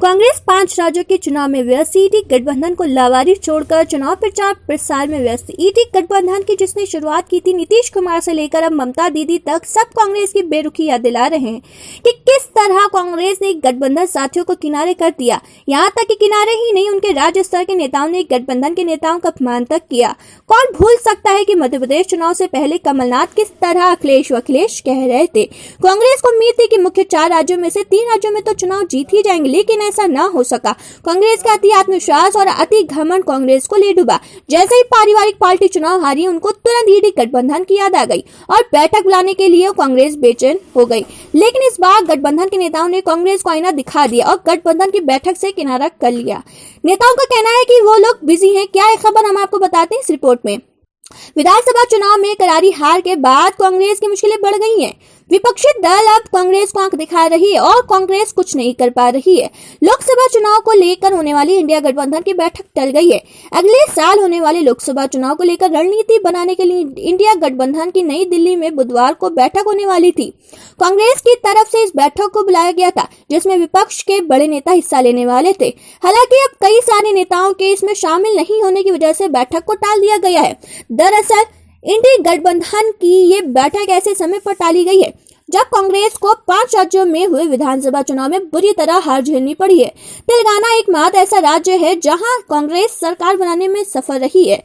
कांग्रेस 5 राज्यों के चुनाव में व्यस्त, ईडी गठबंधन को लावारिस छोड़कर चुनाव प्रचार प्रसार में व्यस्त। ईडी गठबंधन की जिसने शुरुआत की थी नीतीश कुमार से लेकर अब ममता दीदी तक, सब कांग्रेस की बेरुखी याद दिला रहे हैं कि किस तरह कांग्रेस ने गठबंधन साथियों को किनारे कर दिया। यहाँ तक कि किनारे ही नहीं, उनके राज्य स्तर के नेताओं ने गठबंधन के नेताओं का अपमान तक किया। कौन भूल सकता है कि मध्य प्रदेश चुनाव से पहले कमलनाथ किस तरह अखिलेश कह रहे थे। कांग्रेस को उम्मीद थी कि मुख्य 4 राज्यों में से 3 राज्यों में तो चुनाव जीत ही जाएंगे, लेकिन ऐसा न हो सका। कांग्रेस का अति आत्मविश्वास और अति घमंड कांग्रेस को ले डूबा। जैसे ही पारिवारिक पार्टी चुनाव हारी, उनको तुरंत ईडी गठबंधन की याद आ गई और बैठक बुलाने के लिए कांग्रेस बेचैन हो गई। लेकिन इस बार गठबंधन के नेताओं ने कांग्रेस को आईना दिखा दिया और गठबंधन की बैठक से किनारा कर लिया। नेताओं का कहना है कि वो लोग बिजी हैं। क्या है खबर, हम आपको बताते हैं इस रिपोर्ट में। विधानसभा चुनाव में करारी हार के बाद कांग्रेस की मुश्किलें बढ़ गई हैं। विपक्षी दल अब कांग्रेस को आंख दिखा रही है और कांग्रेस कुछ नहीं कर पा रही है। लोकसभा चुनाव को लेकर होने वाली इंडिया गठबंधन की बैठक टल गई है। अगले साल होने वाले लोकसभा चुनाव को लेकर रणनीति बनाने के लिए इंडिया गठबंधन की नई दिल्ली में बुधवार को बैठक होने वाली थी। कांग्रेस की तरफ से इस बैठक को बुलाया गया था, जिसमें विपक्ष के बड़े नेता हिस्सा लेने वाले थे। हालांकि अब कई सारे नेताओं के इसमें शामिल नहीं होने की वजह से बैठक को टाल दिया गया है। दरअसल इंडी गठबंधन की ये बैठक ऐसे समय पर टाली गई है जब कांग्रेस को 5 राज्यों में हुए विधानसभा चुनाव में बुरी तरह हार झेलनी पड़ी है। तेलंगाना एकमात्र ऐसा राज्य है जहां कांग्रेस सरकार बनाने में सफल रही है।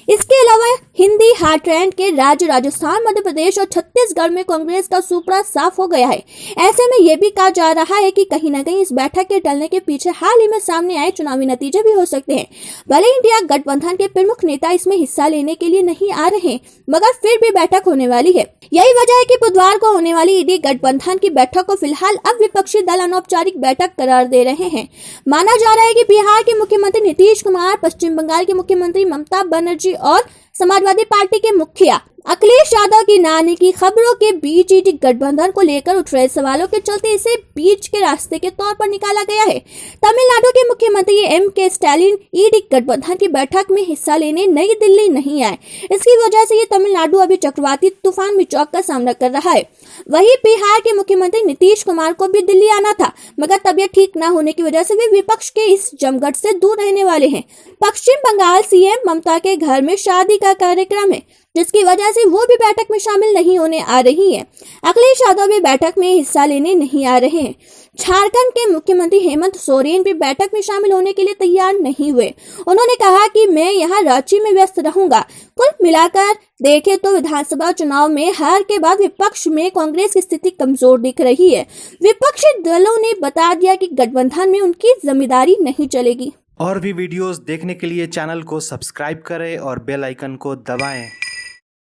इसके अलावा हिंदी हार्टलैंड के राज्य राजस्थान, मध्य प्रदेश और छत्तीसगढ़ में कांग्रेस का सुपड़ा साफ हो गया है। ऐसे में यह भी कहा जा रहा है कि कहीं न कहीं इस बैठक के टलने के पीछे हाल ही में सामने आए चुनावी नतीजे भी हो सकते हैं। भले इंडिया गठबंधन के प्रमुख नेता इसमें हिस्सा लेने के लिए नहीं आ रहे, मगर फिर भी बैठक होने वाली है। यही वजह है कि बुधवार को होने वाली ईडी गठबंधन की बैठक को फिलहाल अब विपक्षी दल अनौपचारिक बैठक करार दे रहे हैं। माना जा रहा है कि बिहार के मुख्यमंत्री नीतीश कुमार, पश्चिम बंगाल के मुख्यमंत्री ममता बनर्जी और समाजवादी पार्टी के मुखिया अखिलेश यादव की नानी की खबरों के बीच ईडी गठबंधन को लेकर उठ रहे सवालों के चलते इसे बीच के रास्ते के तौर पर निकाला गया है। तमिलनाडु के मुख्यमंत्री M.K. स्टालिन ईडी गठबंधन की बैठक में हिस्सा लेने नई दिल्ली नहीं आए। इसकी वजह से ये तमिलनाडु अभी चक्रवाती तूफान मिचौक का सामना कर रहा है। वहीं बिहार के मुख्यमंत्री नीतीश कुमार को भी दिल्ली आना था, मगर तबियत ठीक न होने की वजह से वे विपक्ष के इस जमघट से दूर रहने वाले हैं। पश्चिम बंगाल CM ममता के घर में शादी का कार्यक्रम है, जिसकी वजह से वो भी बैठक में शामिल नहीं होने आ रही हैं। अखिलेश यादव भी बैठक में हिस्सा लेने नहीं आ रहे हैं। झारखंड के मुख्यमंत्री हेमंत सोरेन भी बैठक में शामिल होने के लिए तैयार नहीं हुए। उन्होंने कहा कि मैं यहाँ रांची में व्यस्त रहूंगा। कुल मिलाकर देखें तो विधानसभा चुनाव में हार के बाद विपक्ष में कांग्रेस की स्थिति कमजोर दिख रही है। विपक्षी दलों ने बता दिया कि गठबंधन में उनकी जिम्मेदारी नहीं चलेगी। और भी वीडियोस देखने के लिए चैनल को सब्सक्राइब करें और बेल आइकन को दबाएं।